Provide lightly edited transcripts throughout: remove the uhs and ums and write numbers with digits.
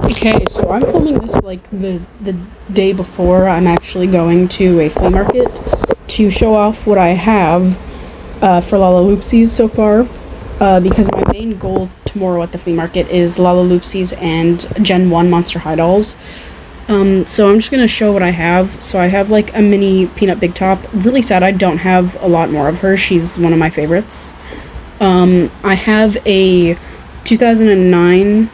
Okay, so I'm filming this like the day before I'm actually going to a flea market to show off what I have for Lalaloopsies so far. Because my main goal tomorrow at the flea market is Lalaloopsies and Gen 1 Monster High dolls. So I'm just gonna show what I have. So I have like a mini Peanut Big Top. Really sad I don't have a lot more of her. She's one of my favorites. I have a 2009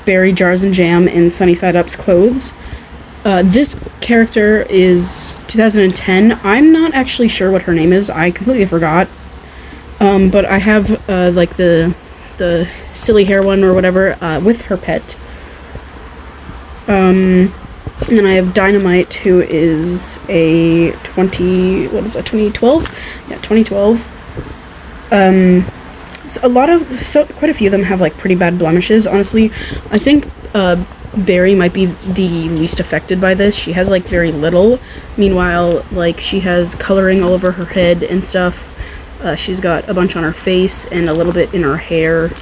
Berry Jars and Jam in Sunny Side Up's clothes. This character is 2010. I'm not actually sure what her name is. I completely forgot. But I have like the silly hair one or whatever with her pet. And then I have Dynamite, who is a 2012? Yeah, 2012. Quite a few of them have like pretty bad blemishes. Honestly, I think Barry might be the least affected by this. She has like very little. Meanwhile, like she has coloring all over her head and stuff. She's got a bunch on her face and a little bit in her hair.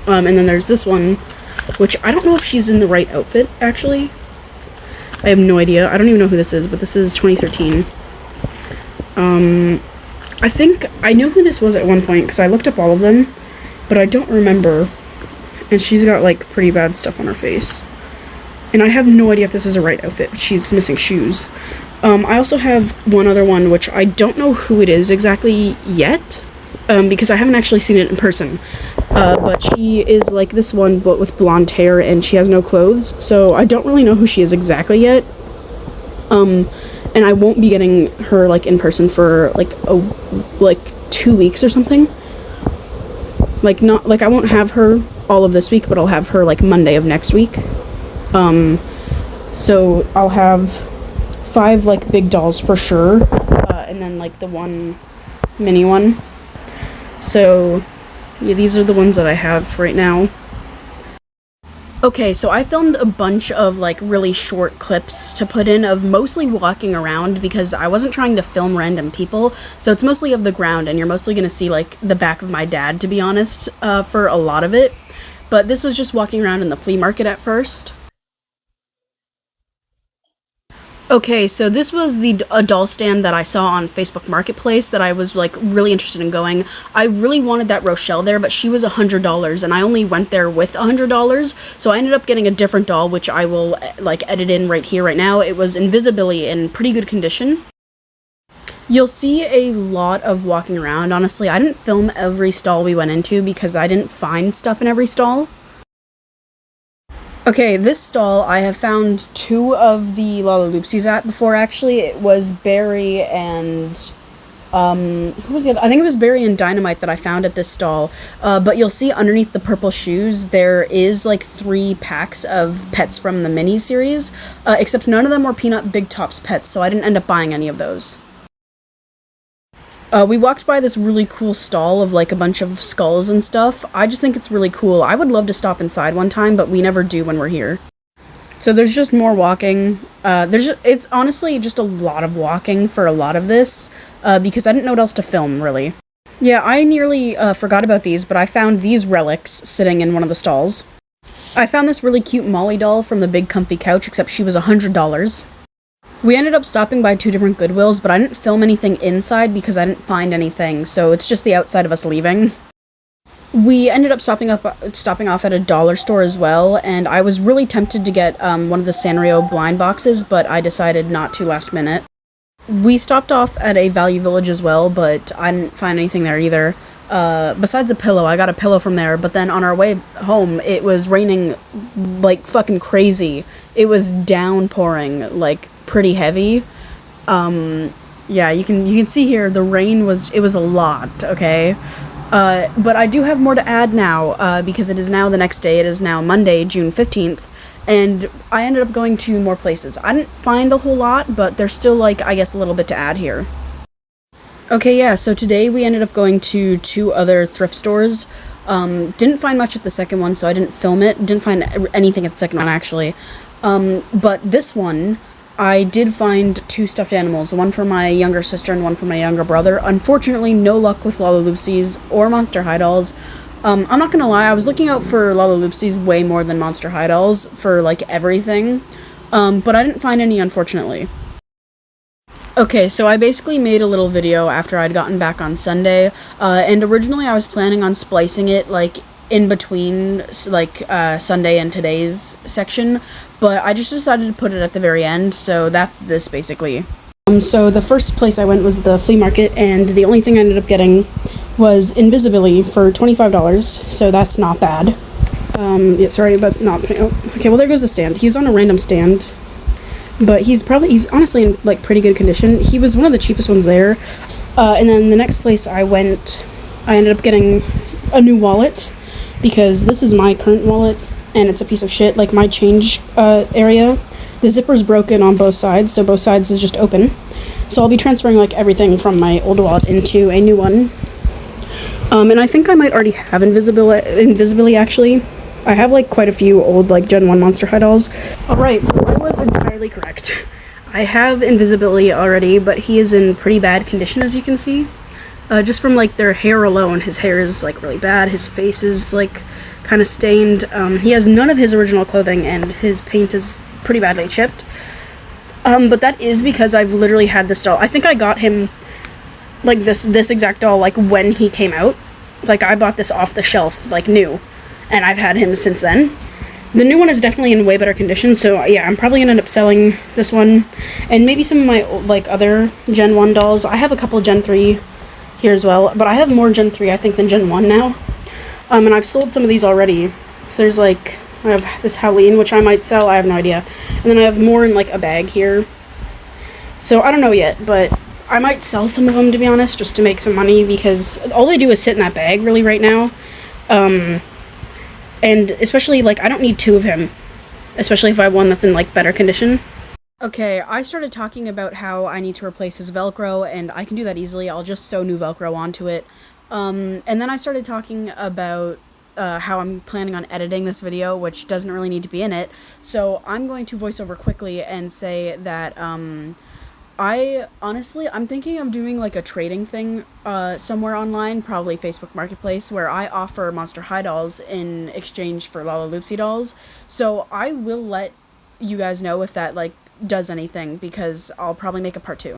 And then there's this one, which I don't know if she's in the right outfit, actually. I have no idea. I don't even know who this is, but this is 2013. I think I knew who this was at one point, because I looked up all of them, but I don't remember. And she's got, like, pretty bad stuff on her face. And I have no idea if this is a right outfit, but she's missing shoes. I also have one other one, which I don't know who it is exactly yet, because I haven't actually seen it in person. But she is like this one, but with blonde hair, and she has no clothes, so I don't really know who she is exactly yet. And I won't be getting her, like, in person for, like, 2 weeks or something. Like, not, like, I won't have her all of this week, but I'll have her, like, Monday of next week. So I'll have 5, like, big dolls for sure, and then, like, the one mini one. So, yeah, these are the ones that I have right now. Okay, so I filmed a bunch of, like, really short clips to put in of mostly walking around, because I wasn't trying to film random people, so it's mostly of the ground, and you're mostly gonna see, like, the back of my dad, to be honest, for a lot of it. But this was just walking around in the flea market at first. Okay, so this was a doll stand that I saw on Facebook Marketplace that I was, like, really interested in going. I really wanted that Rochelle there, but she was $100, and I only went there with $100, so I ended up getting a different doll, which I will, like, edit in right here, right now. It was Invisibility in pretty good condition. You'll see a lot of walking around. Honestly, I didn't film every stall we went into because I didn't find stuff in every stall. Okay, this stall, I have found 2 of the Lalaloopsies at before, actually. It was Barry and, who was the other? I think it was Barry and Dynamite that I found at this stall. But you'll see underneath the purple shoes, there is, like, 3 packs of pets from the mini-series, except none of them were Peanut Big Top's pets, so I didn't end up buying any of those. We walked by this really cool stall of, like, a bunch of skulls and stuff. I just think it's really cool. I would love to stop inside one time, but we never do when we're here. So there's just more walking. It's honestly just a lot of walking for a lot of this, because I didn't know what else to film, really. Yeah, I nearly forgot about these, but I found these relics sitting in one of the stalls. I found this really cute Molly doll from the Big Comfy Couch, except she was $100. We ended up stopping by 2 different Goodwills, but I didn't film anything inside because I didn't find anything, so it's just the outside of us leaving. We ended up stopping off at a dollar store as well, and I was really tempted to get one of the Sanrio blind boxes, but I decided not to last minute. We stopped off at a Value Village as well, but I didn't find anything there either. Besides a pillow, I got a pillow from there, but then on our way home, it was raining like fucking crazy. It was downpouring, like, pretty heavy. Yeah, you can see here, the rain was a lot, okay? But I do have more to add now, because it is now the next day. It is now Monday, June 15th, and I ended up going to more places. I didn't find a whole lot, but there's still, like, I guess a little bit to add here. Okay, yeah, so today we ended up going to 2 other thrift stores. Didn't find much at the second one, so I didn't film it. Didn't find anything at the second one, actually. But this one, I did find 2 stuffed animals, one for my younger sister and one for my younger brother. Unfortunately, no luck with Lalaloopsies or Monster High dolls. I'm not gonna lie, I was looking out for Lalaloopsies way more than Monster High dolls for, like, everything, but I didn't find any, unfortunately. Okay, so I basically made a little video after I'd gotten back on Sunday, and originally I was planning on splicing it, like, in between, like, Sunday and today's section, but I just decided to put it at the very end, so that's this, basically. So the first place I went was the Flea Market, and the only thing I ended up getting was Invisibility for $25, so that's not bad. Yeah, sorry about not putting... Oh, okay, well, there goes the stand. He's on a random stand, but he's honestly in, like, pretty good condition. He was one of the cheapest ones there. And then the next place I went, I ended up getting a new wallet, because this is my current wallet, and it's a piece of shit. Like, my change area, the zipper's broken on both sides, so both sides is just open. So I'll be transferring, like, everything from my old wallet into a new one. And I think I might already have Invisibility, actually. I have, like, quite a few old, like, Gen 1 Monster High dolls. Alright, so I was entirely correct. I have Invisibility already, but he is in pretty bad condition, as you can see. Just from, like, their hair alone, his hair is, like, really bad. His face is, like, kind of stained. He has none of his original clothing, and his paint is pretty badly chipped. But that is because I've literally had this doll. I think I got him, like, this exact doll, like, when he came out. Like, I bought this off the shelf, like, new, and I've had him since then. The new one is definitely in way better condition, so yeah, I'm probably gonna end up selling this one, and maybe some of my, like, other Gen 1 dolls. I have a couple Gen 3 here as well, but I have more Gen 3, I think, than Gen 1 now. And I've sold some of these already. So there's, like, I have this Halloween, which I might sell, I have no idea. And then I have more in, like, a bag here. So I don't know yet, but I might sell some of them, to be honest, just to make some money, because all they do is sit in that bag, really, right now. And especially, like, I don't need two of him, especially if I have one that's in, like, better condition. Okay, I started talking about how I need to replace his Velcro, and I can do that easily. I'll just sew new Velcro onto it. And then I started talking about how I'm planning on editing this video, which doesn't really need to be in it. So I'm going to voice over quickly and say that, I'm thinking of doing, like, a trading thing, somewhere online, probably Facebook Marketplace, where I offer Monster High dolls in exchange for Lalaloopsy dolls. So I will let you guys know if that, like, does anything, because I'll probably make a part 2.